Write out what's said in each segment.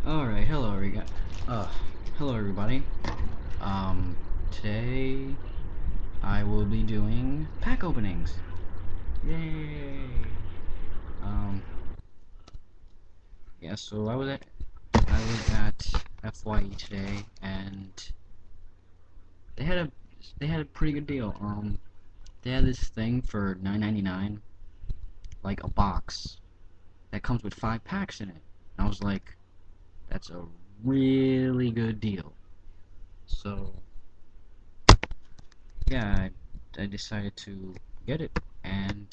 Alright, hello everybody. Today I will be doing pack openings. Yay! Um, yeah, so I was at FYE today, and they had a they had a pretty good deal. They had this thing for $9.99, like a box that comes with 5 packs in it. And I was like, that's a really good deal. So yeah, I decided to get it, and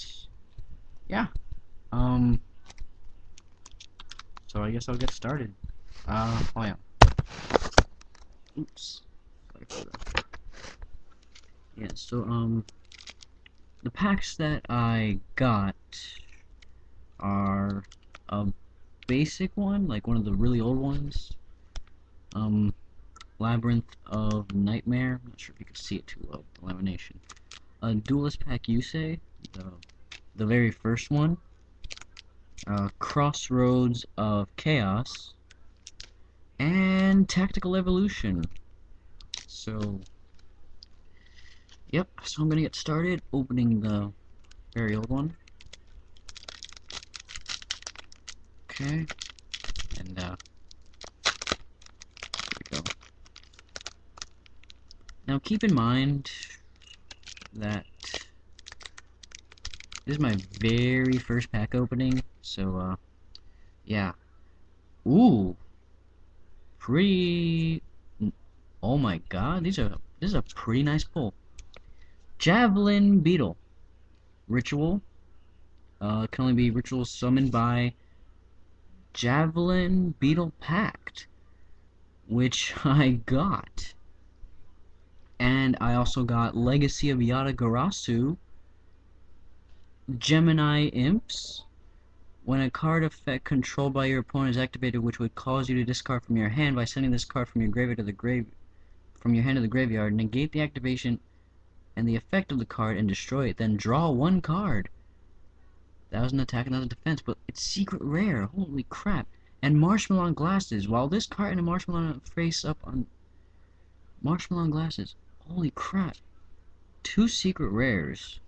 yeah, um, so I guess I'll get started. Oh yeah, oops, sorry for that. Yeah, so the packs that I got are a basic one, like one of the really old ones, um, Labyrinth of Nightmare. I'm not sure if you can see it too well, the lamination. A Duelist Pack Yusei, the very first one. Crossroads of Chaos, and Tactical Evolution. So, yep, so I'm gonna get started opening the very old one. Okay, and here we go. Now keep in mind that this is my very first pack opening, so yeah. Ooh, pretty. Oh my God, this is a pretty nice pull. Javelin Beetle, ritual. Can only be ritual summoned by Javelin Beetle Pact, which I got. And I also got Legacy of Yatagarasu, Gemini Imps. When a card effect controlled by your opponent is activated, which would cause you to discard from your hand by sending this card from your graveyard to the from your hand to the graveyard, negate the activation and the effect of the card and destroy it. Then draw one card. That was an attack and that was a defense, but it's secret rare. Holy crap! And Marshmallow Glasses. While this card and a Marshmallow face up on Marshmallow Glasses. Holy crap! 2 secret rares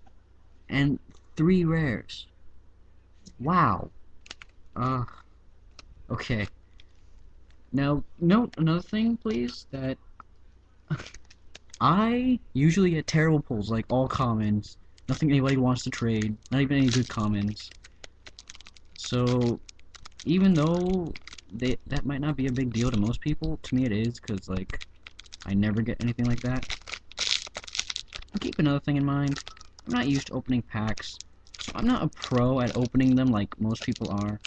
and 3 rares. Wow. Uh, okay. Now, note another thing, please, that I usually get terrible pulls, like all commons. Nothing anybody wants to trade. Not even any good commons. So, even though that might not be a big deal to most people, to me it is, because, like, I never get anything like that. And keep another thing in mind. I'm not used to opening packs, so I'm not a pro at opening them like most people are.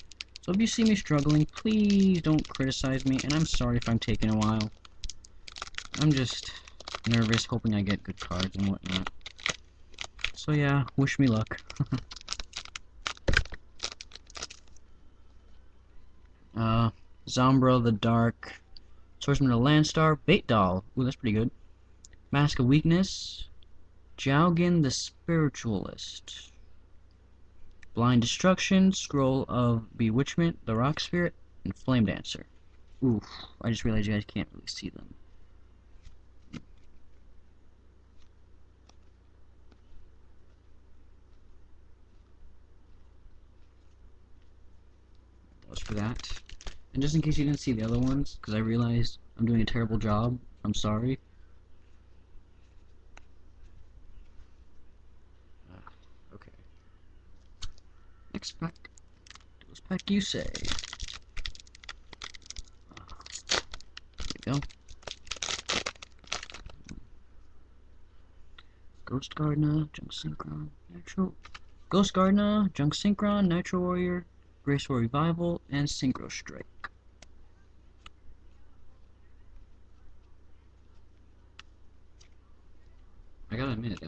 So if you see me struggling, please don't criticize me, and I'm sorry if I'm taking a while. I'm just nervous, hoping I get good cards and whatnot. So yeah, wish me luck. Zombra the Dark, Swordsman of the Landstar, Bait Doll. Ooh, that's pretty good. Mask of Weakness, Jowgen the Spiritualist, Blind Destruction, Scroll of Bewitchment, the Rock Spirit, and Flame Dancer. Oof, I just realized you guys can't really see them. That was for that. And just in case you didn't see the other ones, because I realized I'm doing a terrible job, I'm sorry. Okay. Next pack. This pack you say. There we go. Ghost Gardener, Junk Synchron, Natural. Ghost Gardener, Junk Synchron, Natural Warrior, Graceful Revival, and Synchro Strike. I gotta admit,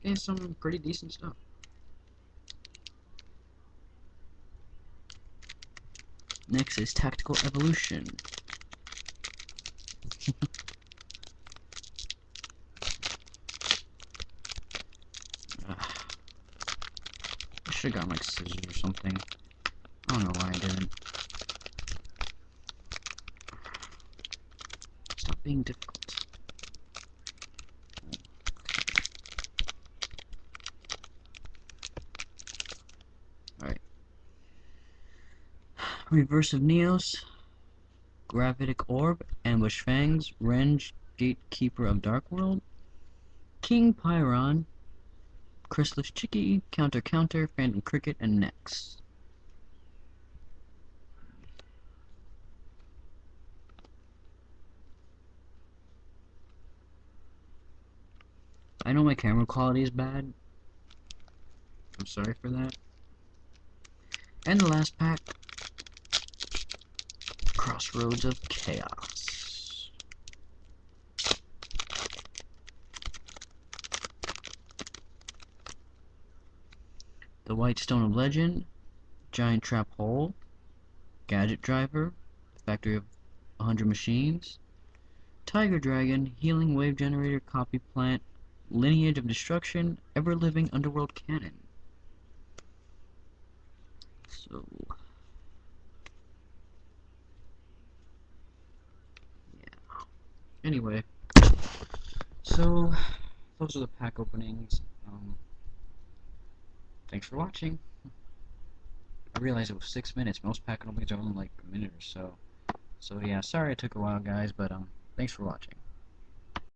getting some pretty decent stuff. Next is Tactical Evolution. I should've got like scissors or something. I don't know why I didn't. being difficult. Alright. Reverse of Neos, Gravitic Orb, Ambush Fangs, Renge, Gatekeeper of Dark World, King Pyron, Chrysalis Chicky, Counter Counter, Phantom Cricket, and Nex. I know my camera quality is bad. I'm sorry for that. And the last pack, Crossroads of Chaos. The White Stone of Legend, Giant Trap Hole, Gadget Driver, Factory of 100 Machines, Tiger Dragon, Healing Wave Generator, Copy Plant, Lineage of Destruction, Ever Living Underworld Cannon. So, yeah. Anyway, so those are the pack openings. Thanks for watching. I realized it was 6 minutes. Most pack openings are only like a minute or so. So yeah, sorry it took a while, guys, but thanks for watching.